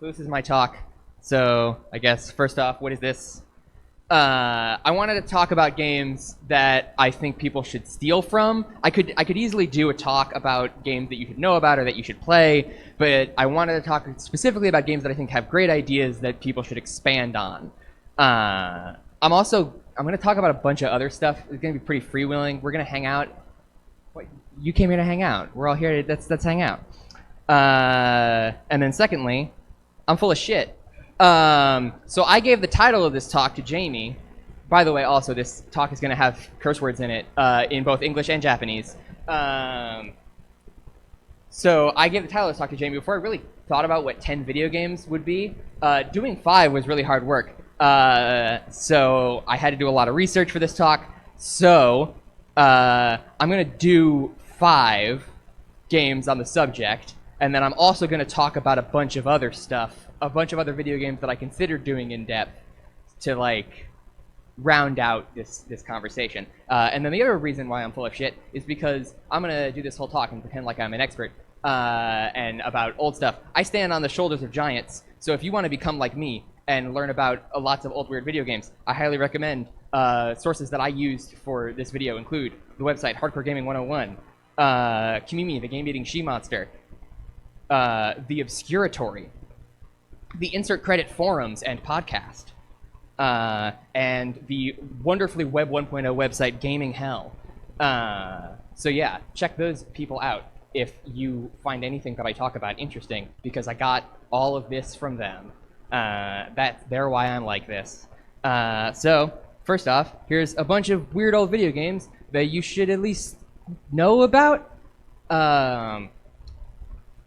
So this is my talk. So I guess first off, what is this? I wanted to talk about games that I think people should steal from. I could easily do a talk about games that you should know about or that you should play, but I wanted to talk specifically about games that I think have great ideas that people should expand on. I'm going to talk about a bunch of other stuff. It's going to be pretty freewheeling. We're going to hang out. What? You came here to hang out. We're all here. Let's hang out. And then secondly, I'm full of shit. So I gave the title of this talk to Jamie. By the way, also, this talk is going to have curse words in it, in both English and Japanese. So I gave the title of this talk to Jamie before I really thought about what 10 video games would be. Doing 5 was really hard work. So I had to do a lot of research for this talk. So I'm going to do 5 games on the subject, and then I'm also going to talk about a bunch of other stuff, a bunch of other video games that I considered doing in depth to like round out this conversation. And then the other reason why I'm full of shit is because I'm going to do this whole talk and pretend like I'm an expert and about old stuff. I stand on the shoulders of giants, so if you want to become like me and learn about lots of old weird video games, I highly recommend sources that I used for this video include the website Hardcore Gaming 101, Kimimi, the game-eating she-monster, the Obscuratory, the Insert Credit forums and podcast, and the wonderfully Web 1.0 website Gaming Hell. So yeah, check those people out if you find anything that I talk about interesting, because I got all of this from them. They're why I'm like this. So first off, here's a bunch of weird old video games that you should at least know about.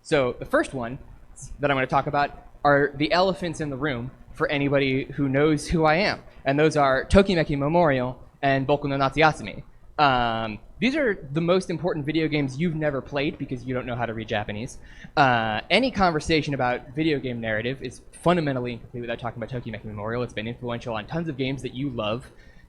So the first one that I'm going to talk about are the elephants in the room for anybody who knows who I am. And those are Tokimeki Memorial and Boku no Natsuyatsumi. These are the most important video games you've never played because you don't know how to read Japanese. Any conversation about video game narrative is fundamentally incomplete without talking about Tokimeki Memorial. It's been influential on tons of games that you love,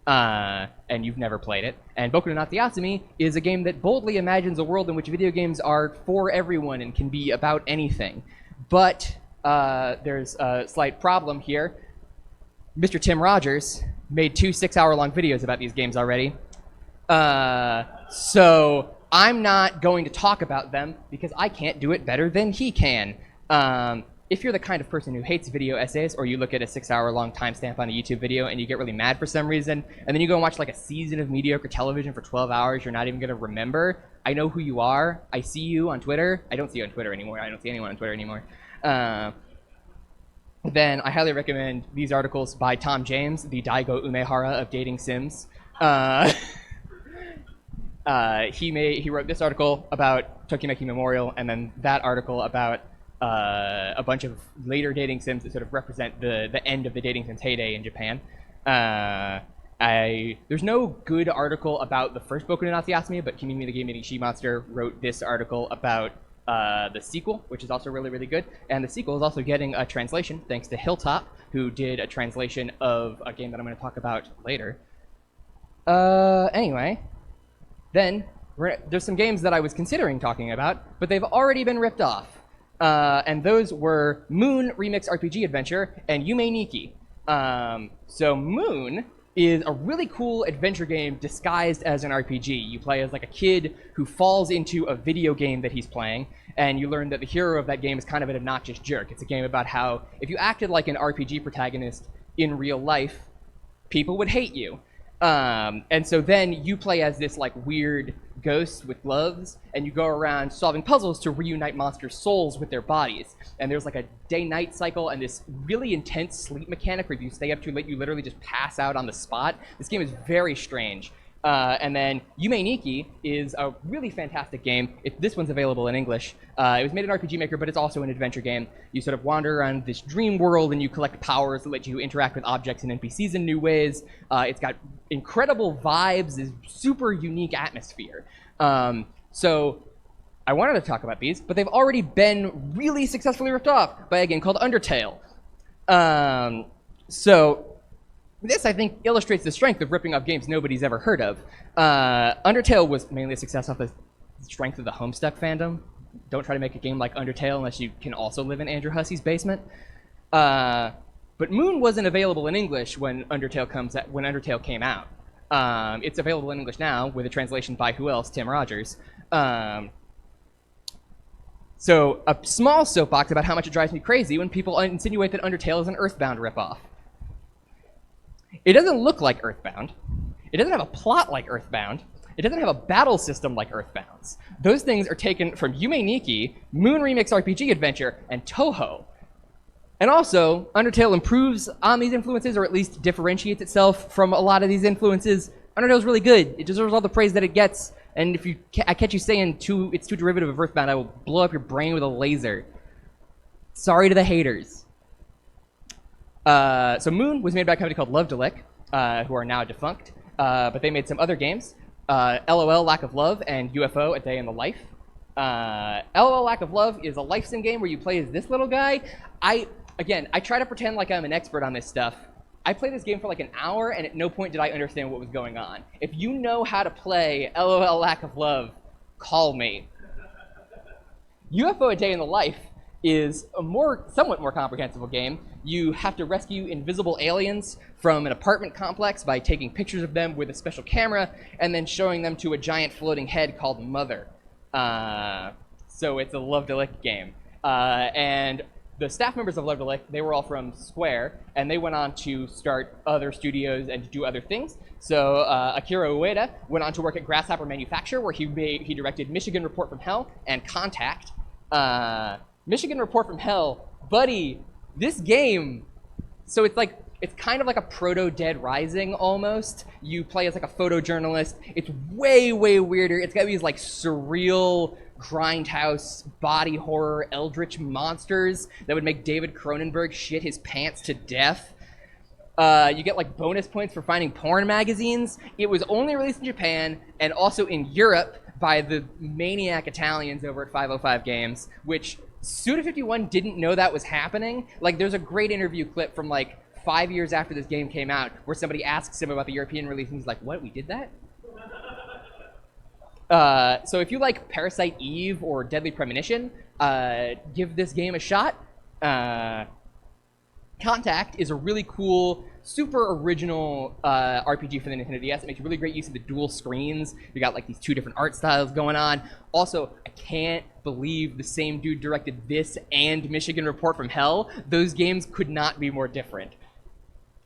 and you've never played it. And Boku no Natsuyatsumi is a game that boldly imagines a world in which video games are for everyone and can be about anything. But there's a slight problem here. Mr. Tim Rogers made 2 6-hour-long videos about these games already. So I'm not going to talk about them because I can't do it better than he can. If you're the kind of person who hates video essays, or you look at a 6-hour-long timestamp on a YouTube video and you get really mad for some reason, and then you go and watch like a season of mediocre television for 12 hours you're not even going to remember, I know who you are. I see you on Twitter. I don't see you on Twitter anymore. I don't see anyone on Twitter anymore. Then I highly recommend these articles by Tom James, the Daigo Umehara of dating sims. He wrote this article about Tokimeki Memorial, and then that article about a bunch of later dating sims that sort of represent the end of the dating sims heyday in Japan. There's no good article about the first Boku no Natsuyatsumi, but Kimimi the Game-Eating She-Monster wrote this article about the sequel, which is also really, really good. And the sequel is also getting a translation, thanks to Hilltop, who did a translation of a game that I'm going to talk about later. Anyway, then there's some games that I was considering talking about, but they've already been ripped off. And those were Moon Remix RPG Adventure and Yume Nikki. So Moon is a really cool adventure game disguised as an RPG. You play as like a kid who falls into a video game that he's playing, and you learn that the hero of that game is kind of an obnoxious jerk. It's a game about how if you acted like an RPG protagonist in real life, people would hate you. And so then you play as this like weird ghost with gloves, and you go around solving puzzles to reunite monsters' souls with their bodies. And there's like a day-night cycle and this really intense sleep mechanic where if you stay up too late, you literally just pass out on the spot. This game is very strange. And then Yume Nikki is a really fantastic game. This one's available in English. It was made in RPG Maker, but it's also an adventure game. You sort of wander around this dream world, and you collect powers that let you interact with objects and NPCs in new ways. It's got incredible vibes, this super unique atmosphere. So I wanted to talk about these, but they've already been really successfully ripped off by a game called Undertale. So this, I think, illustrates the strength of ripping off games nobody's ever heard of. Undertale was mainly a success off the strength of the Homestuck fandom. Don't try to make a game like Undertale unless you can also live in Andrew Hussey's basement. But Moon wasn't available in English when Undertale came out. It's available in English now with a translation by who else? Tim Rogers. So a small soapbox about how much it drives me crazy when people insinuate that Undertale is an Earthbound ripoff. It doesn't look like Earthbound. It doesn't have a plot like Earthbound. It doesn't have a battle system like Earthbound's. Those things are taken from Yume Nikki, Moon Remix RPG Adventure, and Toho. And also, Undertale improves on these influences, or at least differentiates itself from a lot of these influences. Undertale's really good. It deserves all the praise that it gets. And if I catch you saying it's too derivative of Earthbound, I will blow up your brain with a laser. Sorry to the haters. So Moon was made by a company called Love-de-lic, who are now defunct. But they made some other games. LOL Lack of Love and UFO A Day in the Life. LOL Lack of Love is a life sim game where you play as this little guy. I try to pretend like I'm an expert on this stuff. I played this game for like an hour, and at no point did I understand what was going on. If you know how to play LOL Lack of Love, call me. UFO A Day in the Life is a somewhat more comprehensible game. You have to rescue invisible aliens from an apartment complex by taking pictures of them with a special camera and then showing them to a giant floating head called Mother. So it's a Love-de-lic game. And the staff members of Love-de-lic, they were all from Square, and they went on to start other studios and to do other things. So Akira Ueda went on to work at Grasshopper Manufacture, where he directed Michigan Report from Hell and Contact. Michigan Report from Hell, buddy, this game, so it's kind of like a proto-Dead Rising almost. You play as like a photojournalist. It's way, way weirder. It's got these like surreal grindhouse body horror eldritch monsters that would make David Cronenberg shit his pants to death. You get like bonus points for finding porn magazines. It was only released in Japan and also in Europe by the maniac Italians over at 505 Games, which Suda51 didn't know that was happening. Like, there's a great interview clip from like 5 years after this game came out where somebody asks him about the European release and he's like, what, we did that? So if you like Parasite Eve or Deadly Premonition, give this game a shot. Contact is a really cool, super original RPG for the Nintendo DS. It makes really great use of the dual screens. You got like these two different art styles going on. Also, I can't believe the same dude directed this and Michigan Report from Hell. Those games could not be more different.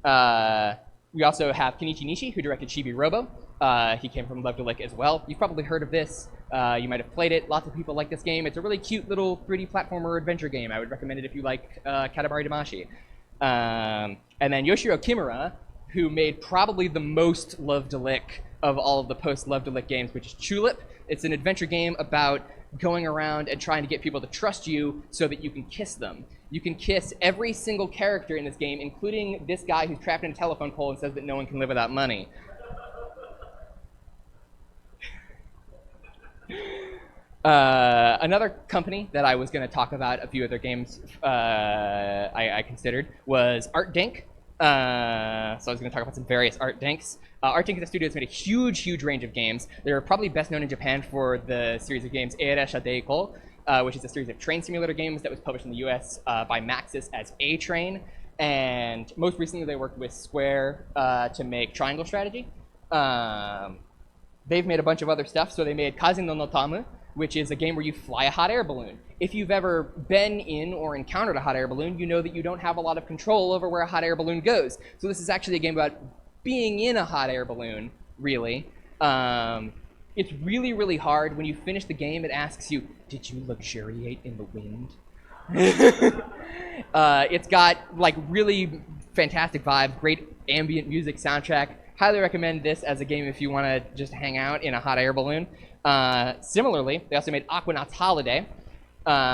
We also have Kenichi Nishi, who directed Chibi Robo. He came from Love-de-lic as well. You've probably heard of this. You might have played it. Lots of people like this game. It's a really cute little 3D platformer adventure game. I would recommend it if you like Katamari Damacy. And then Yoshiro Kimura, who made probably the most Love-de-lic of all of the post-Love-de-lic games, which is Tulip. It's an adventure game about going around and trying to get people to trust you so that you can kiss them. You can kiss every single character in this game, including this guy who's trapped in a telephone pole and says that no one can live without money. Another company that I was going to talk about, a few other games I considered, was ArtDink. So I was going to talk about some various ArtDinks. ArtDink is a studio that's made a huge, huge range of games. They're probably best known in Japan for the series of games Eresha Deiko, which is a series of train simulator games that was published in the US by Maxis as A-Train. And most recently they worked with Square to make Triangle Strategy. They've made a bunch of other stuff. So they made Kazino no Tamu, which is a game where you fly a hot air balloon. If you've ever been in or encountered a hot air balloon, you know that you don't have a lot of control over where a hot air balloon goes. So this is actually a game about being in a hot air balloon, really. It's really, really hard. When you finish the game, it asks you, did you luxuriate in the wind? It's got like really fantastic vibes, great ambient music soundtrack. Highly recommend this as a game if you want to just hang out in a hot air balloon. Similarly, they also made Aquanaut's Holiday,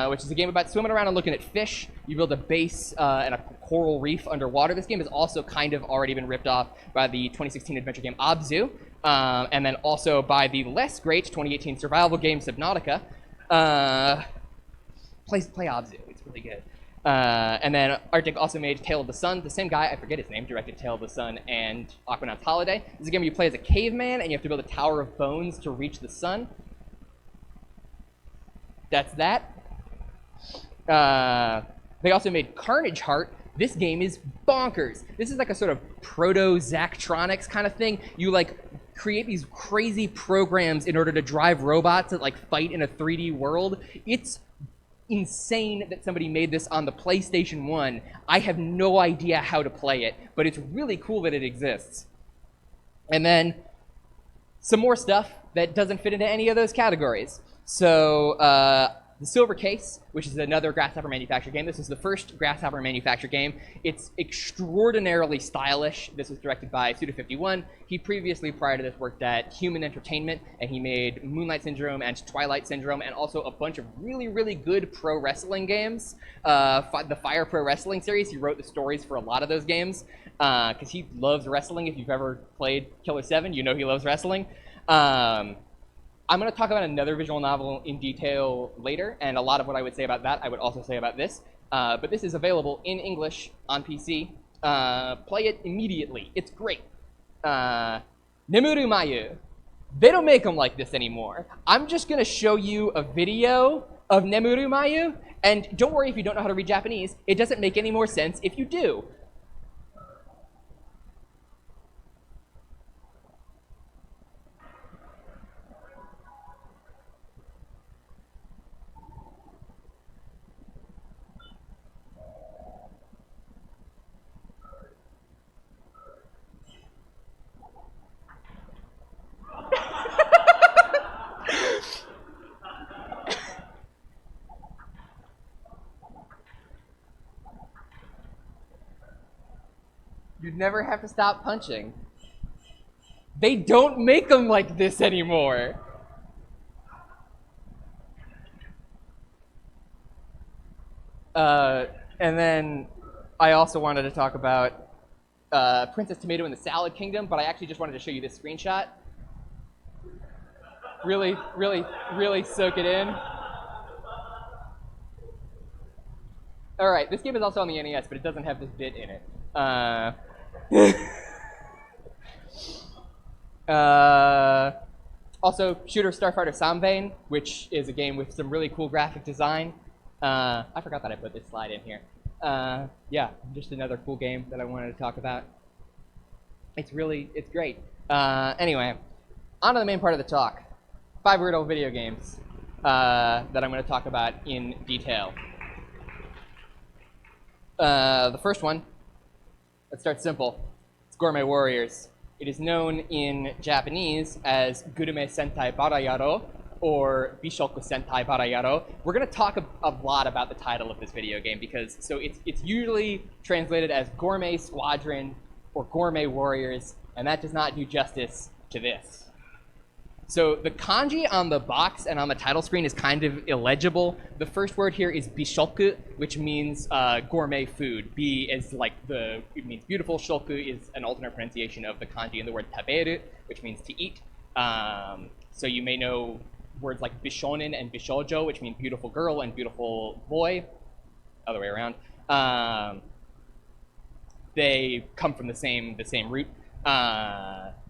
which is a game about swimming around and looking at fish. You build a base and a coral reef underwater. This game has also kind of already been ripped off by the 2016 adventure game Abzu, and then also by the less great 2018 survival game Subnautica. Play Abzu, it's really good. And then ArtDink also made Tale of the Sun. The same guy, I forget his name, directed Tale of the Sun and Aquanaut's Holiday. This is a game where you play as a caveman and you have to build a tower of bones to reach the sun. That's that. They also made Carnage Heart. This game is bonkers. This is like a sort of proto-Zachtronics kind of thing. You like create these crazy programs in order to drive robots that like fight in a 3D world. It's insane that somebody made this on the PlayStation 1. I have no idea how to play it, but it's really cool that it exists. And then some more stuff that doesn't fit into any of those categories. So the Silver Case, which is another Grasshopper Manufacturer game. This is the first Grasshopper Manufacturer game. It's extraordinarily stylish. This was directed by Suda51. He previously, prior to this, worked at Human Entertainment, and he made Moonlight Syndrome and Twilight Syndrome, and also a bunch of really, really good pro wrestling games. The Fire Pro Wrestling series, he wrote the stories for a lot of those games, because he loves wrestling. If you've ever played Killer 7, you know he loves wrestling. I'm going to talk about another visual novel in detail later, and a lot of what I would say about that I would also say about this. But this is available in English on PC. Play it immediately. It's great. Nemuru Mayu. They don't make them like this anymore. I'm just going to show you a video of Nemuru Mayu, and don't worry if you don't know how to read Japanese. It doesn't make any more sense if you do. You'd never have to stop punching. They don't make them like this anymore. And then I also wanted to talk about Princess Tomato in the Salad Kingdom, but I actually just wanted to show you this screenshot. Really, really, really soak it in. All right, this game is also on the NES, but it doesn't have this bit in it. Also, Shooter Starfighter Sanbane, which is a game with some really cool graphic design. I forgot that I put this slide in here. Yeah, just another cool game that I wanted to talk about. It's great. Anyway, on to the main part of the talk. 5 weird old video games that I'm going to talk about in detail. The first one, let's start simple. It's Gourmet Warriors. It is known in Japanese as Gourmet Sentai Barayaro or Bishoku Sentai Barayaro. We're going to talk a lot about the title of this video game because it's usually translated as Gourmet Squadron or Gourmet Warriors, and that does not do justice to this. So the kanji on the box and on the title screen is kind of illegible. The first word here is bishoku, which means gourmet food. Bi is like it means beautiful. Shoku is an alternate pronunciation of the kanji in the word taberu, which means to eat. So you may know words like bishonen and bishojo, which mean beautiful girl and beautiful boy. Other way around. They come from the same root.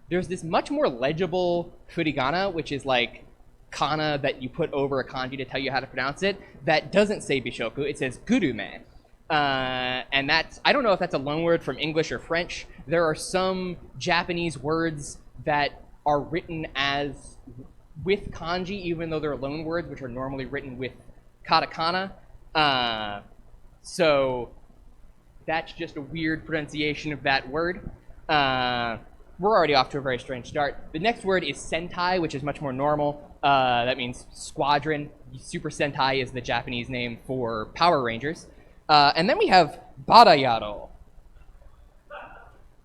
There's this much more legible furigana, which is like kana that you put over a kanji to tell you how to pronounce it, that doesn't say bishoku, it says gurume. And that's, I don't know if that's a loanword from English or French. There are some Japanese words that are written as with kanji, even though they're loanwords, which are normally written with katakana. So that's just a weird pronunciation of that word. We're already off to a very strange start. The next word is Sentai, which is much more normal. That means squadron. Super Sentai is the Japanese name for Power Rangers. And then we have Barayaro.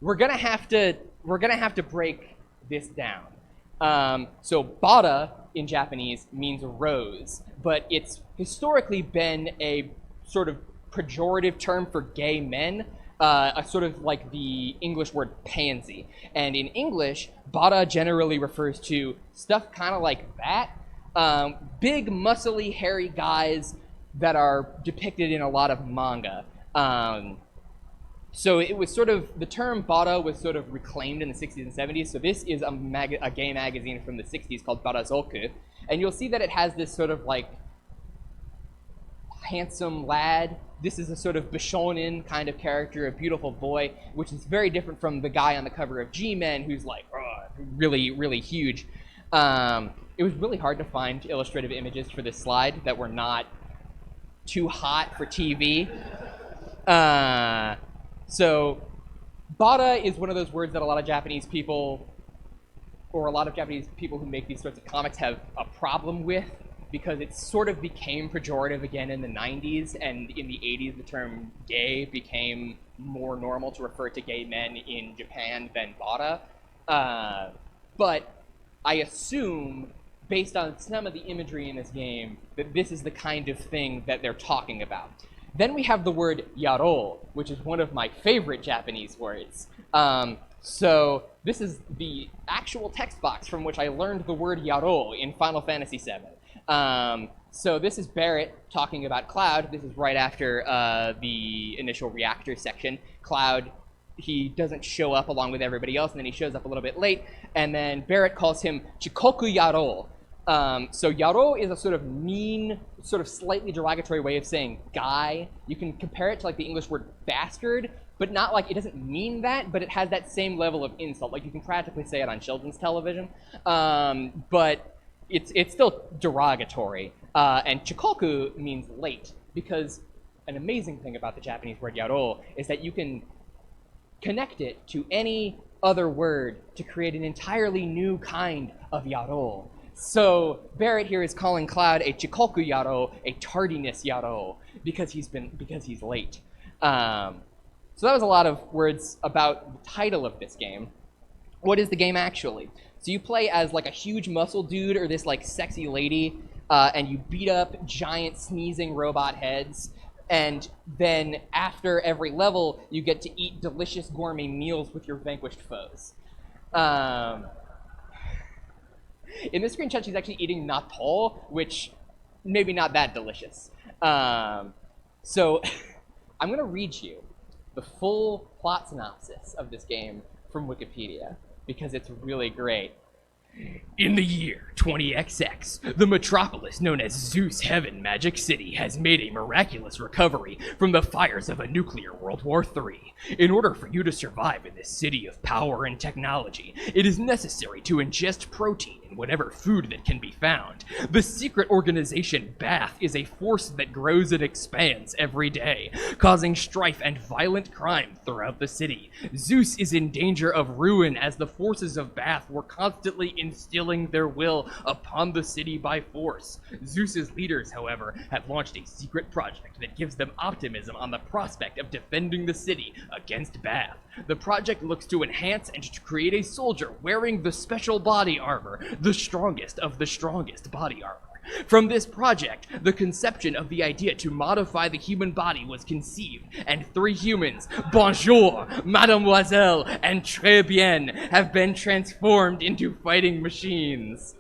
We're gonna have to break this down. So Bara in Japanese means rose, but it's historically been a sort of pejorative term for gay men. A sort of like the English word pansy. And in English, bara generally refers to stuff kind of like that. Big, muscly, hairy guys that are depicted in a lot of manga. So it was sort of, the term bara was sort of reclaimed in the 60s and 70s. So this is a gay magazine from the 60s called Barazoku. And you'll see that it has this sort of like handsome lad This is a sort of bishonen kind of character, a beautiful boy, which is very different from the guy on the cover of G-Men, who's like really, really huge. It was really hard to find illustrative images for this slide that were not too hot for TV. So, Bada is one of those words that a lot of Japanese people, or a lot of Japanese people who make these sorts of comics, have a problem with, because it sort of became pejorative again in the 90s, and in the 80s the term gay became more normal to refer to gay men in Japan than Bada. But I assume, based on some of the imagery in this game, that this is the kind of thing that they're talking about. Then we have the word yaro, which is one of my favorite Japanese words. So this is the actual text box from which I learned the word yaro in Final Fantasy VII. So this is Barret talking about Cloud. This is right after the initial reactor section. Cloud, he doesn't show up along with everybody else, and then he shows up a little bit late, and then Barret calls him Chikoku Yaro. So Yaro is a sort of mean, sort of slightly derogatory way of saying guy. You can compare it to like the English word bastard, but not like, it doesn't mean that, but it has that same level of insult. Like you can practically say it on children's television, but it's still derogatory. And chikoku means late, because an amazing thing about the Japanese word yaro is that you can connect it to any other word to create an entirely new kind of yaro. So Barret here is calling Cloud a chikoku yaro, a tardiness yaro, because he's late. So that was a lot of words about the title of this game. What is the game actually? So you play as like a huge muscle dude or this like sexy lady, and you beat up giant sneezing robot heads. And then after every level, you get to eat delicious gourmet meals with your vanquished foes. In this screenshot, she's actually eating natto, which maybe not that delicious. So I'm going to read you the full plot synopsis of this game from Wikipedia, because it's really great. In the year 20XX, the metropolis known as Zeus Heaven Magic City has made a miraculous recovery from the fires of a nuclear World War III. In order for you to survive in this city of power and technology, it is necessary to ingest protein in whatever food that can be found. The secret organization Bath is a force that grows and expands every day, causing strife and violent crime throughout the city. Zeus is in danger of ruin as the forces of Bath were constantly instilling their will upon the city by force. Zeus's leaders, however, have launched a secret project that gives them optimism on the prospect of defending the city against Bath. The project looks to enhance and to create a soldier wearing the special body armor, the strongest of the strongest body armor. From this project, the conception of the idea to modify the human body was conceived, and 3 humans, Bonjour, Mademoiselle, and Très bien, have been transformed into fighting machines.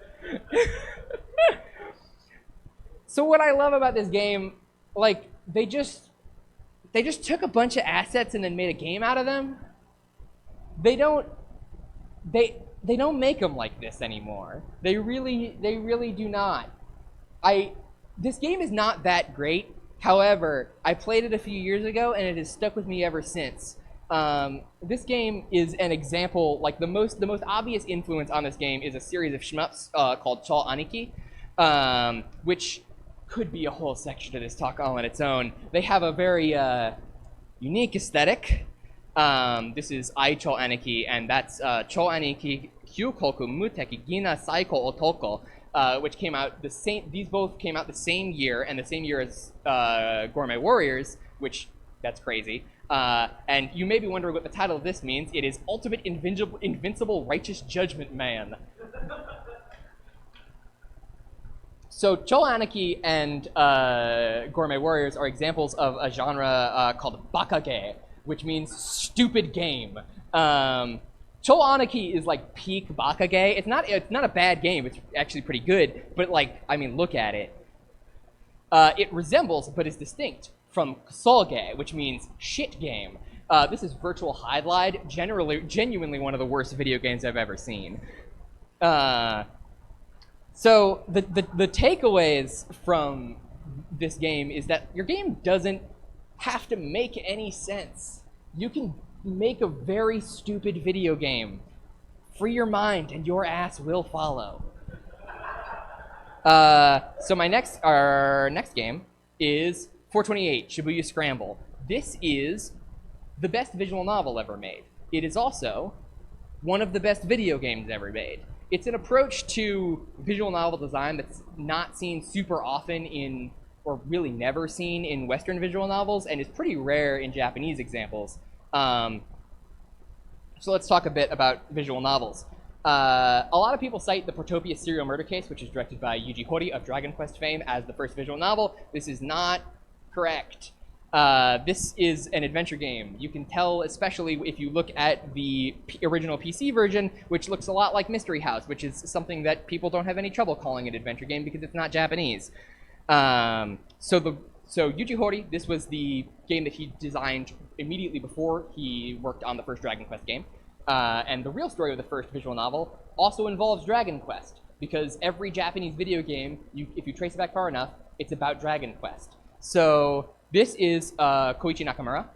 So what I love about this game, like, they just took a bunch of assets and then made a game out of them. They don't make them like this anymore. They really do not. This game is not that great. However, I played it a few years ago and it has stuck with me ever since. This game is an example, like the most obvious influence on this game is a series of shmups called Chol Aniki, which could be a whole section of this talk all on its own. They have a very unique aesthetic. This is Ai Chol Aniki, and that's Chol Aniki Hyukoku Muteki Gina Saiko Otoko, which came out the same. These both came out the same year, and the same year as Gourmet Warriors, which that's crazy. And you may be wondering what the title of this means. It is Ultimate Invincible Righteous Judgment Man. So Chol Aniki and Gourmet Warriors are examples of a genre called bakage, which means stupid game. Chol Aniki is like peak bakage. It's not a bad game. It's actually pretty good. But like, I mean, look at it. It resembles, but is distinct from Ksolge, which means shit game. This is Virtual Hydlide, genuinely one of the worst video games I've ever seen. So the takeaways from this game is that your game doesn't have to make any sense. You can make a very stupid video game. Free your mind and your ass will follow. So our next game is 428 Shibuya Scramble. This is the best visual novel ever made. It is also one of the best video games ever made. It's an approach to visual novel design that's not seen super often in, or really never seen in Western visual novels, and is pretty rare in Japanese examples. So let's talk a bit about visual novels. A lot of people cite the Protopia serial murder case, which is directed by Yuji Horii of Dragon Quest fame, as the first visual novel. This is not correct. This is an adventure game. You can tell, especially if you look at the original PC version, which looks a lot like Mystery House, which is something that people don't have any trouble calling an adventure game because it's not Japanese. So Yuji Horii, this was the game that he designed immediately before he worked on the first Dragon Quest game. And the real story of the first visual novel also involves Dragon Quest, because every Japanese video game, if you trace it back far enough, it's about Dragon Quest. So this is Koichi Nakamura.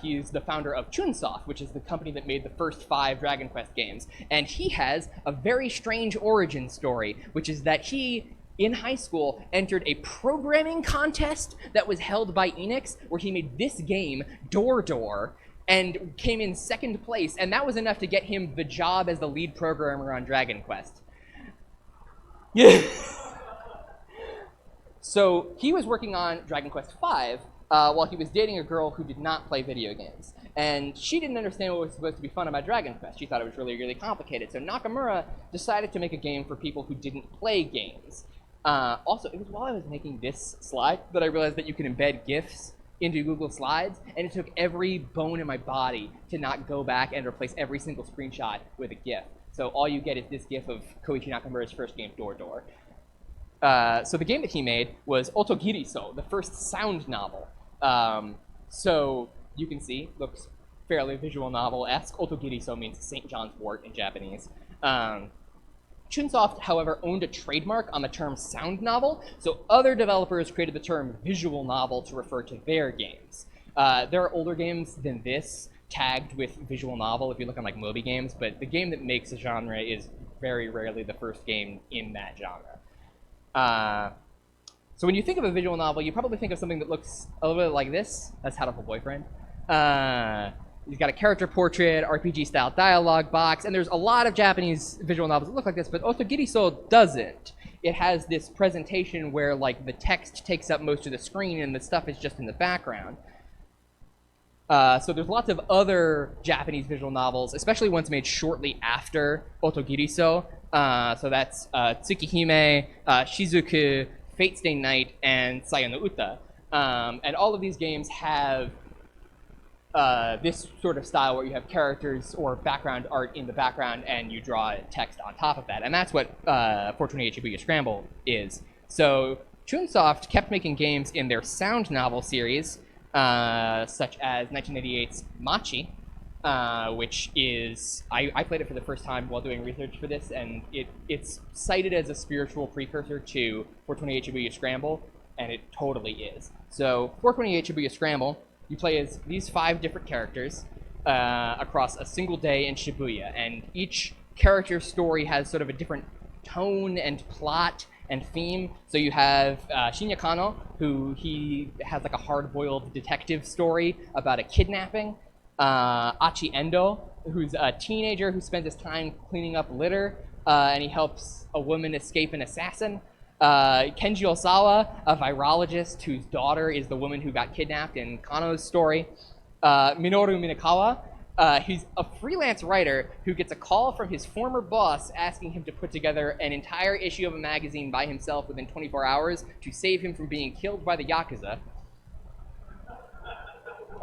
He's the founder of Chunsoft, which is the company that made the first 5 Dragon Quest games. And he has a very strange origin story, which is that he, in high school, entered a programming contest that was held by Enix, where he made this game, Door Door, and came in 2nd place, and that was enough to get him the job as the lead programmer on Dragon Quest. Yeah. So he was working on Dragon Quest V while he was dating a girl who did not play video games. And she didn't understand what was supposed to be fun about Dragon Quest. She thought it was really, really complicated. So Nakamura decided to make a game for people who didn't play games. Also, it was while I was making this slide that I realized that you can embed GIFs into Google Slides, and it took every bone in my body to not go back and replace every single screenshot with a GIF. So all you get is this GIF of Koichi Nakamura's first game, Door Door. So the game that he made was Otogiriso, the first sound novel. So you can see, looks fairly visual novel-esque. Otogiriso means St. John's wort in Japanese. Chunsoft, however, owned a trademark on the term sound novel, so other developers created the term visual novel to refer to their games. There are older games than this tagged with visual novel if you look on like Moby Games, but the game that makes a genre is very rarely the first game in that genre. So when you think of a visual novel, you probably think of something that looks a little bit like this. That's Hatoful Boyfriend. He's got a character portrait, RPG-style dialogue box, and there's a lot of Japanese visual novels that look like this, but Otogiriso doesn't. It has this presentation where like the text takes up most of the screen and the stuff is just in the background. So there's lots of other Japanese visual novels, especially ones made shortly after Otogiriso. So that's Tsukihime, Shizuku, Fate Stay Night, and Sayo no Uta. And all of these games have this sort of style where you have characters or background art in the background and you draw text on top of that. And that's what 428 Shibuya Scramble is. So Chunsoft kept making games in their sound novel series, such as 1988's Machi, which is, I played it for the first time while doing research for this, and it's cited as a spiritual precursor to 428 Shibuya Scramble, and it totally is. So 428 Shibuya Scramble, you play as these 5 different characters across a single day in Shibuya, and each character's story has sort of a different tone and plot and theme. So you have Shinya Kano, who he has like a hard-boiled detective story about a kidnapping. Achi Endo, who's a teenager who spends his time cleaning up litter, and he helps a woman escape an assassin. Kenji Osawa, a virologist whose daughter is the woman who got kidnapped in Kano's story. Minoru Minakawa, he's a freelance writer who gets a call from his former boss asking him to put together an entire issue of a magazine by himself within 24 hours to save him from being killed by the Yakuza.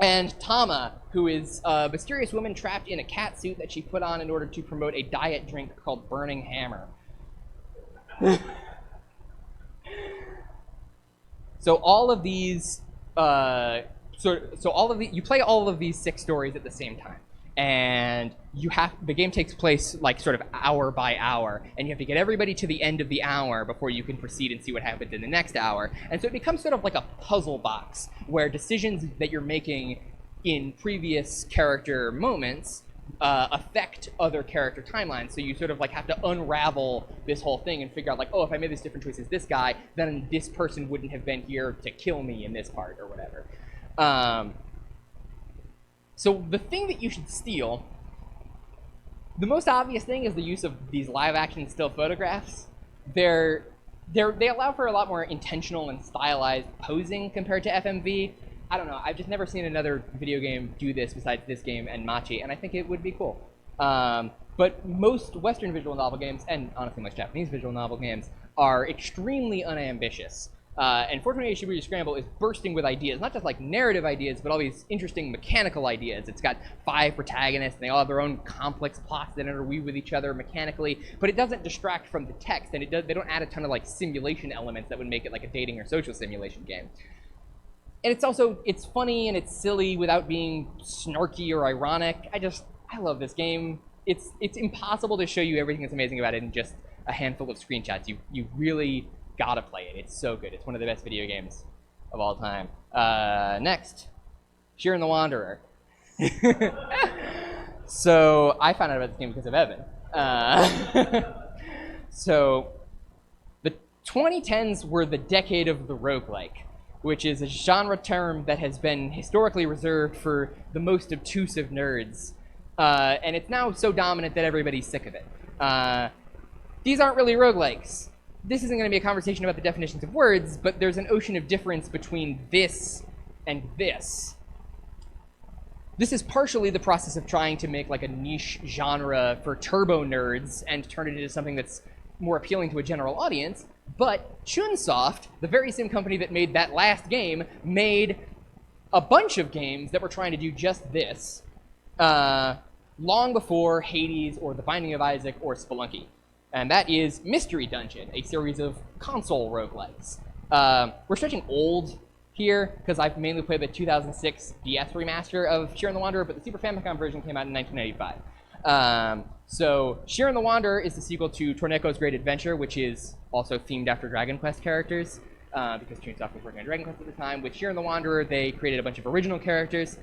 And Tama, who is a mysterious woman trapped in a cat suit that she put on in order to promote a diet drink called Burning Hammer. So all of these, you play all of these 6 stories at the same time. and the game takes place like sort of hour by hour, and you have to get everybody to the end of the hour before you can proceed and see what happens in the next hour. And so it becomes sort of like a puzzle box where decisions that you're making in previous character moments affect other character timelines. So you sort of like have to unravel this whole thing and figure out like, oh, if I made this different choice as this guy, then this person wouldn't have been here to kill me in this part or whatever. So the thing that you should steal, the most obvious thing is the use of these live-action still photographs. They allow for a lot more intentional and stylized posing compared to FMV. I don't know, I've just never seen another video game do this besides this game and Machi, and I think it would be cool. But most Western visual novel games, and honestly most Japanese visual novel games, are extremely unambitious. And 428 Shibuya Scramble is bursting with ideas, not just like narrative ideas, but all these interesting mechanical ideas. It's got 5 protagonists, and they all have their own complex plots that interweave with each other mechanically, but it doesn't distract from the text, and they don't add a ton of like simulation elements that would make it like a dating or social simulation game. And it's funny and it's silly without being snarky or ironic. I love this game. It's impossible to show you everything that's amazing about it in just a handful of screenshots. You really gotta play it. It's so good. It's one of the best video games of all time. Next, Shiren the Wanderer. So I found out about this game because of Evan. So the 2010s were the decade of the roguelike, which is a genre term that has been historically reserved for the most obtuse of nerds. And it's now so dominant that everybody's sick of it. These aren't really roguelikes. This isn't going to be a conversation about the definitions of words, but there's an ocean of difference between this and this. This is partially the process of trying to make like a niche genre for turbo nerds and turn it into something that's more appealing to a general audience. But Chunsoft, the very same company that made that last game, made a bunch of games that were trying to do just this long before Hades or The Binding of Isaac or Spelunky. And that is Mystery Dungeon, a series of console roguelikes. We're stretching old here, because I've mainly played the 2006 DS remaster of Shiren the Wanderer, but the Super Famicom version came out in 1995. So Shiren the Wanderer is the sequel to Torneko's Great Adventure, which is also themed after Dragon Quest characters, because Chunsoft was working on Dragon Quest at the time. With Shiren the Wanderer, they created a bunch of original characters.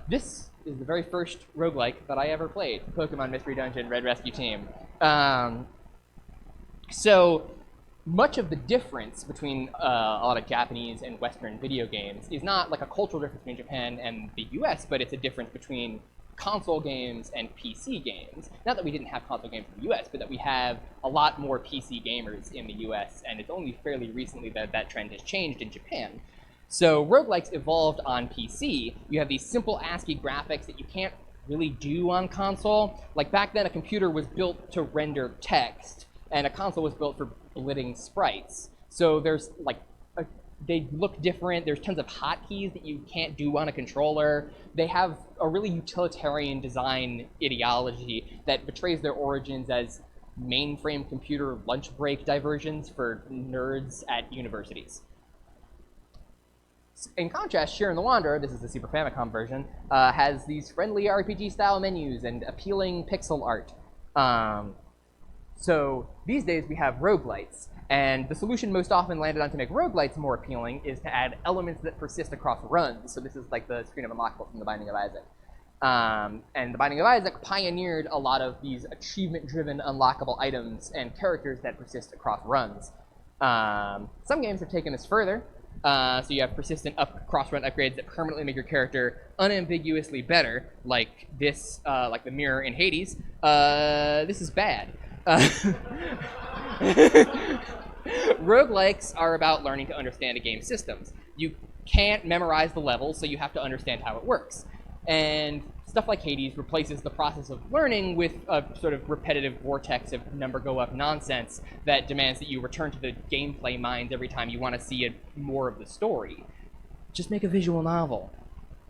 This is the very first roguelike that I ever played, Pokemon Mystery Dungeon Red Rescue Team. So much of the difference between a lot of Japanese and Western video games is not like a cultural difference between Japan and the US, but it's a difference between console games and PC games. Not that we didn't have console games in the US, but that we have a lot more PC gamers in the US, and it's only fairly recently that that trend has changed in Japan. So roguelikes evolved on PC. You have these simple ASCII graphics that you can't really do on console. Like back then, a computer was built to render text, and a console was built for blitting sprites. So there's like, they look different. There's tons of hotkeys that you can't do on a controller. They have a really utilitarian design ideology that betrays their origins as mainframe computer lunch break diversions for nerds at universities. In contrast, Shiren the Wanderer, this is the Super Famicom version, has these friendly RPG-style menus and appealing pixel art. So these days we have roguelites, and the solution most often landed on to make roguelites more appealing is to add elements that persist across runs. So this is like the screen of unlockable from The Binding of Isaac. And The Binding of Isaac pioneered a lot of these achievement-driven unlockable items and characters that persist across runs. Some games have taken this further. So you have persistent cross-run upgrades that permanently make your character unambiguously better, like this, like the mirror in Hades. This is bad. Roguelikes are about learning to understand a game's systems. You can't memorize the levels, so you have to understand how it works. And stuff like Hades replaces the process of learning with a sort of repetitive vortex of number-go-up nonsense that demands that you return to the gameplay mines every time you want to see more of the story. Just make a visual novel.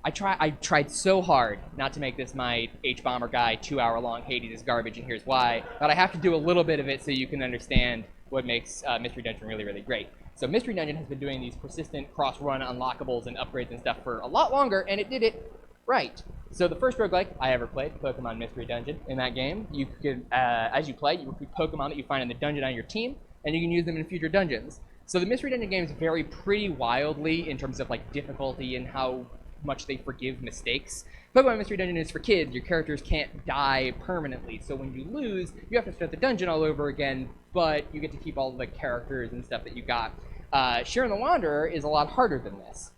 I tried so hard not to make this my H-Bomber Guy 2-hour-long Hades is garbage and here's why, but I have to do a little bit of it so you can understand what makes Mystery Dungeon really, really great. So Mystery Dungeon has been doing these persistent cross-run unlockables and upgrades and stuff for a lot longer, and it did it right. So the first roguelike I ever played, Pokemon Mystery Dungeon. In that game, you could, as you play, you recruit Pokemon that you find in the dungeon on your team, and you can use them in future dungeons. So the Mystery Dungeon games vary pretty wildly in terms of like difficulty and how much they forgive mistakes. Pokemon Mystery Dungeon is for kids. Your characters can't die permanently, so when you lose, you have to start the dungeon all over again, but you get to keep all the characters and stuff that you got. Shiren the Wanderer is a lot harder than this.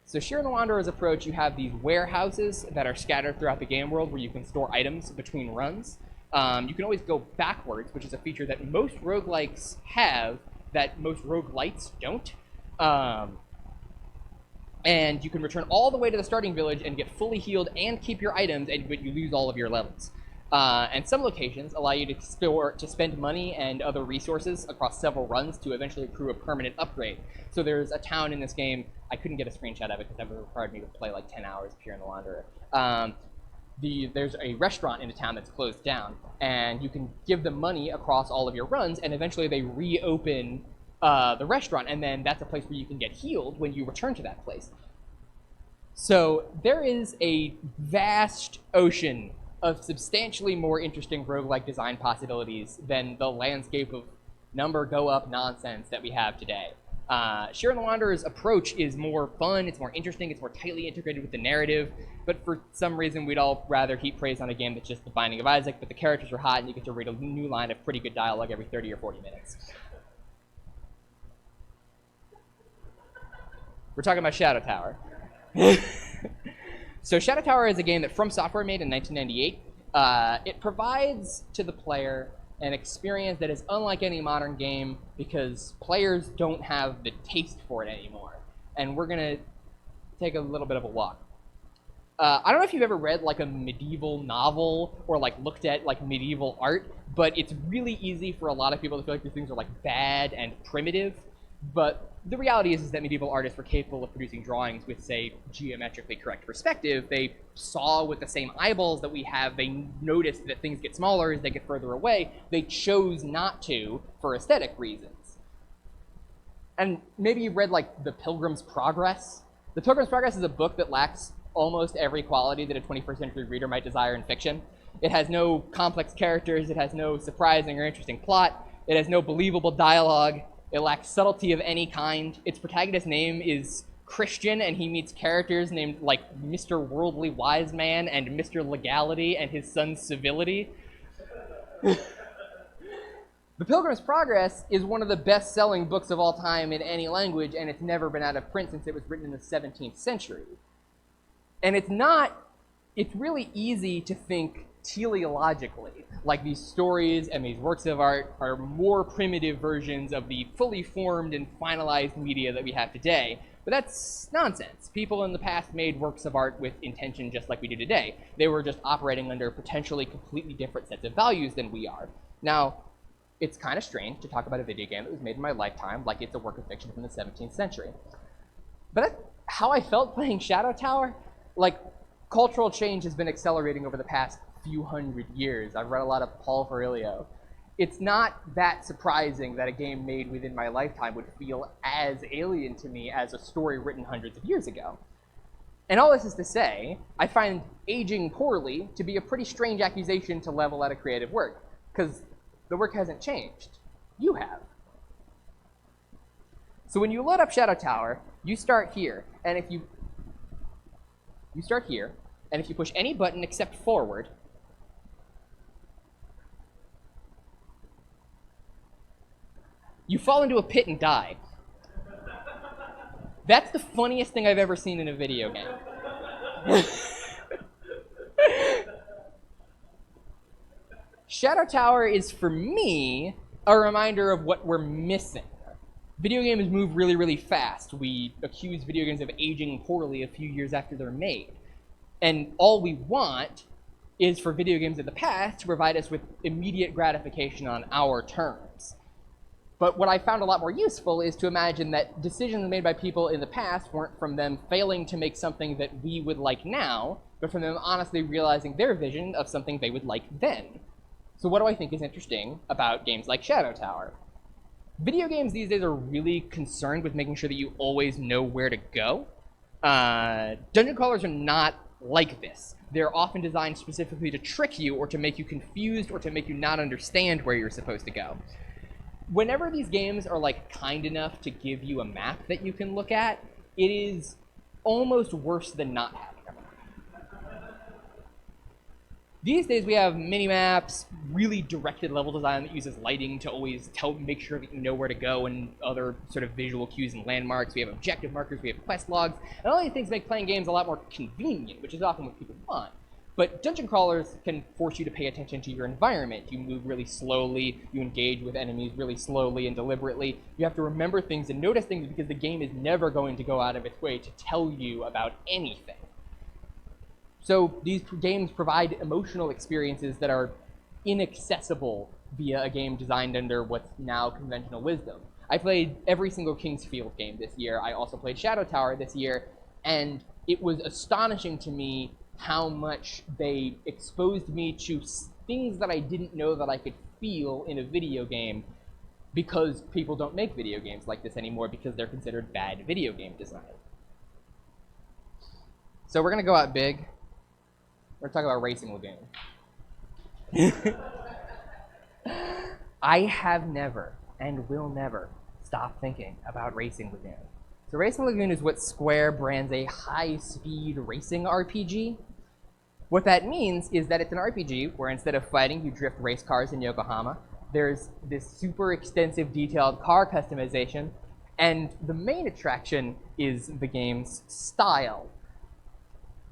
So Shiren the Wanderer's approach, you have these warehouses that are scattered throughout the game world where you can store items between runs. You can always go backwards, which is a feature that most roguelikes have that most roguelites don't. And you can return all the way to the starting village and get fully healed and keep your items, but you lose all of your levels. And some locations allow you to spend money and other resources across several runs to eventually accrue a permanent upgrade. So there's a town in this game, I couldn't get a screenshot of it because that would require me to play like 10 hours of Shiren the Wanderer. There's a restaurant in a town that's closed down, and you can give them money across all of your runs, and eventually they reopen the restaurant, and then that's a place where you can get healed when you return to that place. So there is a vast ocean of substantially more interesting roguelike design possibilities than the landscape of number go up nonsense that we have today. Shiren the Wanderer's approach is more fun, it's more interesting, it's more tightly integrated with the narrative, but for some reason we'd all rather heap praise on a game that's just The Binding of Isaac, but the characters are hot and you get to read a new line of pretty good dialogue every 30 or 40 minutes. We're talking about Shadow Tower. So Shadow Tower is a game that From Software made in 1998. It provides to the player an experience that is unlike any modern game because players don't have the taste for it anymore. And we're going to take a little bit of a walk. I don't know if you've ever read like a medieval novel or like looked at like medieval art, but it's really easy for a lot of people to feel like these things are like bad and primitive. But the reality is that medieval artists were capable of producing drawings with, say, geometrically correct perspective. They saw with the same eyeballs that we have. They noticed that things get smaller as they get further away. They chose not to for aesthetic reasons. And maybe you've read, like, The Pilgrim's Progress. The Pilgrim's Progress is a book that lacks almost every quality that a 21st century reader might desire in fiction. It has no complex characters. It has no surprising or interesting plot. It has no believable dialogue. It lacks subtlety of any kind. Its protagonist's name is Christian, and he meets characters named like Mr. Worldly Wise Man and Mr. Legality and his son Civility. The Pilgrim's Progress is one of the best-selling books of all time in any language, and it's never been out of print since it was written in the 17th century. And it's really easy to think teleologically, like these stories and these works of art are more primitive versions of the fully formed and finalized media that we have today. But that's nonsense. People in the past made works of art with intention just like we do today. They were just operating under potentially completely different sets of values than we are. Now, it's kind of strange to talk about a video game that was made in my lifetime like it's a work of fiction from the 17th century. But that's how I felt playing Shadow Tower. Like, cultural change has been accelerating over the past few hundred years. I've read a lot of Paul Virilio. It's not that surprising that a game made within my lifetime would feel as alien to me as a story written hundreds of years ago. And all this is to say, I find aging poorly to be a pretty strange accusation to level at a creative work, because the work hasn't changed. You have. So when you load up Shadow Tower, you start here, and if you push any button except forward, you fall into a pit and die. That's the funniest thing I've ever seen in a video game. Shadow Tower is, for me, a reminder of what we're missing. Video games move really, really fast. We accuse video games of aging poorly a few years after they're made. And all we want is for video games of the past to provide us with immediate gratification on our terms. But what I found a lot more useful is to imagine that decisions made by people in the past weren't from them failing to make something that we would like now, but from them honestly realizing their vision of something they would like then. So what do I think is interesting about games like Shadow Tower? Video games these days are really concerned with making sure that you always know where to go. Dungeon crawlers are not like this. they're often designed specifically to trick you or to make you confused or to make you not understand where you're supposed to go. Whenever these games are like kind enough to give you a map that you can look at, it is almost worse than not having a map. These days we have mini-maps, really directed level design that uses lighting to always make sure that you know where to go, and other sort of visual cues and landmarks. We have objective markers, we have quest logs, and all these things make playing games a lot more convenient, which is often what people want. But dungeon crawlers can force you to pay attention to your environment. You move really slowly, you engage with enemies really slowly and deliberately. You have to remember things and notice things because the game is never going to go out of its way to tell you about anything. So these games provide emotional experiences that are inaccessible via a game designed under what's now conventional wisdom. I played every single King's Field game this year. I also played Shadow Tower this year, and it was astonishing to me how much they exposed me to things that I didn't know that I could feel in a video game, because people don't make video games like this anymore because they're considered bad video game design. So we're going to go out big. We're talking about Racing Lagoon. I have never and will never stop thinking about Racing Lagoon. So Racing Lagoon is what Square brands a high-speed racing RPG. What that means is that it's an RPG where instead of fighting, you drift race cars in Yokohama. There's this super extensive detailed car customization, and the main attraction is the game's style.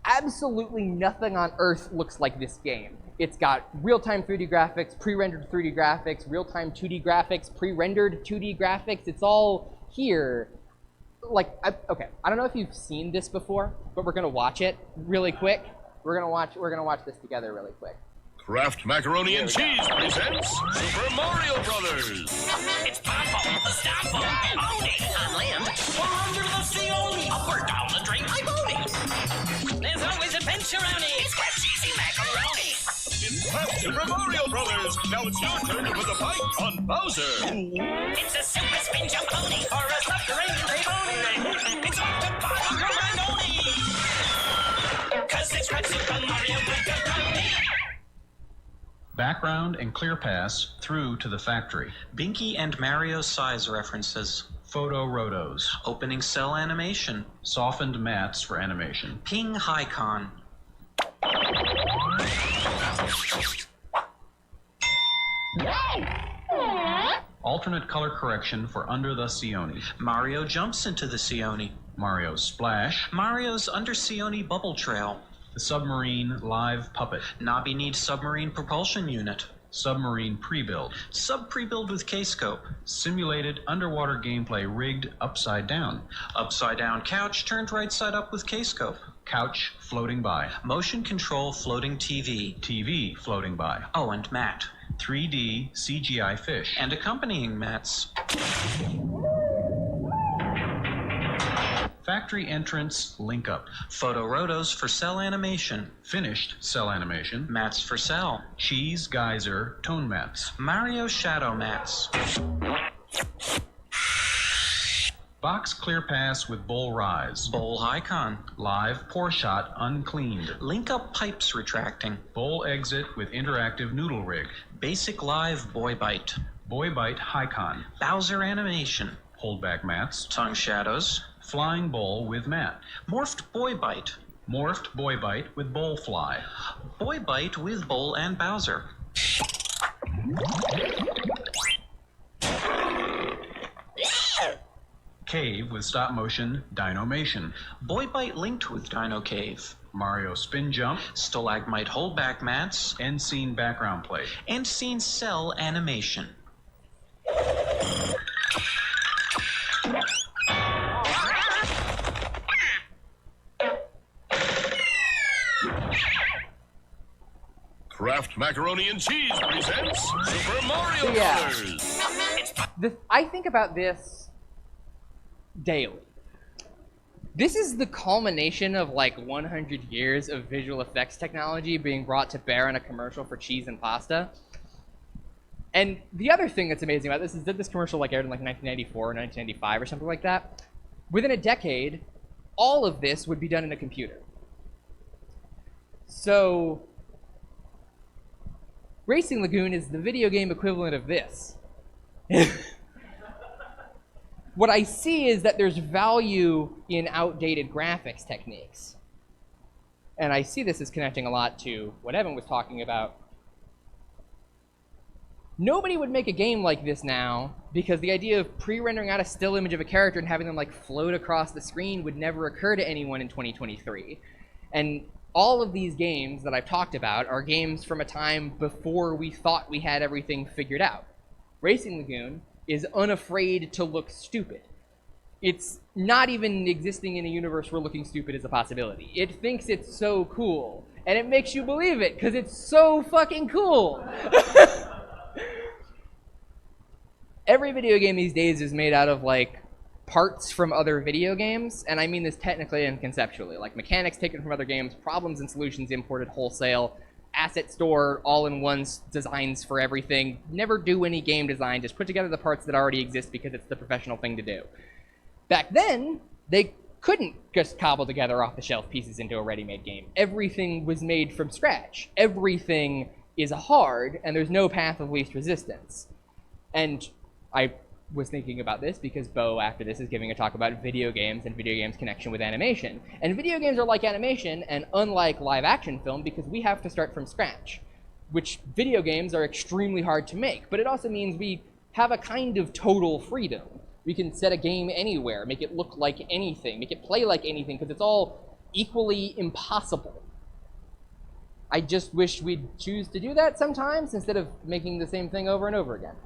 Absolutely nothing on Earth looks like this game. It's got real-time 3D graphics, pre-rendered 3D graphics, real-time 2D graphics, pre-rendered 2D graphics. It's all here. Like, okay, I don't know if you've seen this before, but we're gonna watch it really quick. We're gonna watch this together really quick. Kraft Macaroni and Cheese presents Super Mario Brothers. It's Pop-Ball, the Stop-Ball, and Oni on land, or under the sea only, up or down the drain like Oni. There's always adventure on it. It's Kraft Cheesy Macaroni. It's Kraft Super Mario Brothers. Now it's your turn to put the fight on Bowser. It's a super spin jump pony, or a subterranean pony. It's off to Bowser and Oni. 'Cause it's Kraft Super Mario Macaroni. Background and clear pass through to the factory. Binky and Mario size references. Photo rotos. Opening cell animation. Softened mats for animation. Ping Hi-Con. Alternate color correction for Under the Seoni. Mario jumps into the Seoni. Mario Splash. Mario's Under Seoni Bubble Trail. The Submarine Live Puppet. Nobby needs Submarine Propulsion Unit. Submarine Pre-Build. Sub Pre-Build with K-Scope. Simulated underwater gameplay rigged upside down. Upside down couch turned right side up with K-Scope. Couch floating by. Motion control floating TV. TV floating by. Oh, and mat. 3D CGI fish. And accompanying mats. Factory entrance link up. Photo rotos for cell animation. Finished cell animation. Mats for cell. Cheese geyser tone mats. Mario shadow mats. Box clear pass with bowl rise. Bowl Hi-Con. Live pour shot uncleaned. Link up pipes retracting. Bowl exit with interactive noodle rig. Basic live Boy Bite. Boy bite Hi-Con. Bowser animation. Holdback mats. Tongue shadows. Flying bowl with mat. Morphed Boy Bite. Morphed boy bite with bowl fly. Boy Bite with Bowl and Bowser. Cave with stop motion Dinomation. Boy Bite linked with Dino Cave. Mario spin jump. Stalagmite holdback mats. End scene background plate. And scene cell animation. Kraft Macaroni and Cheese presents Super Mario Yeah. Brothers. I think about this daily. This is the culmination of like 100 years of visual effects technology being brought to bear on a commercial for cheese and pasta. And the other thing that's amazing about this is that this commercial like aired in like 1994 or 1995 or something like that. Within a decade, all of this would be done in a computer. So, Racing Lagoon is the video game equivalent of this. What I see is that there's value in outdated graphics techniques. And I see this as connecting a lot to what Evan was talking about. Nobody would make a game like this now because the idea of pre-rendering out a still image of a character and having them like float across the screen would never occur to anyone in 2023. And all of these games that I've talked about are games from a time before we thought we had everything figured out. Racing Lagoon is unafraid to look stupid. It's not even existing in a universe where looking stupid is a possibility. It thinks it's so cool, and it makes you believe it because it's so fucking cool. Every video game these days is made out of like parts from other video games, and I mean this technically and conceptually, like mechanics taken from other games, problems and solutions imported wholesale, asset store, all-in-one designs for everything. Never do any game design, just put together the parts that already exist because it's the professional thing to do. Back then, they couldn't just cobble together off-the-shelf pieces into a ready-made game. Everything was made from scratch. Everything is hard, and there's no path of least resistance. And I was thinking about this because Bo, after this, is giving a talk about video games and video games' connection with animation. And video games are like animation, and unlike live-action film, because we have to start from scratch, which video games are extremely hard to make. But it also means we have a kind of total freedom. We can set a game anywhere, make it look like anything, make it play like anything, because it's all equally impossible. I just wish we'd choose to do that sometimes instead of making the same thing over and over again.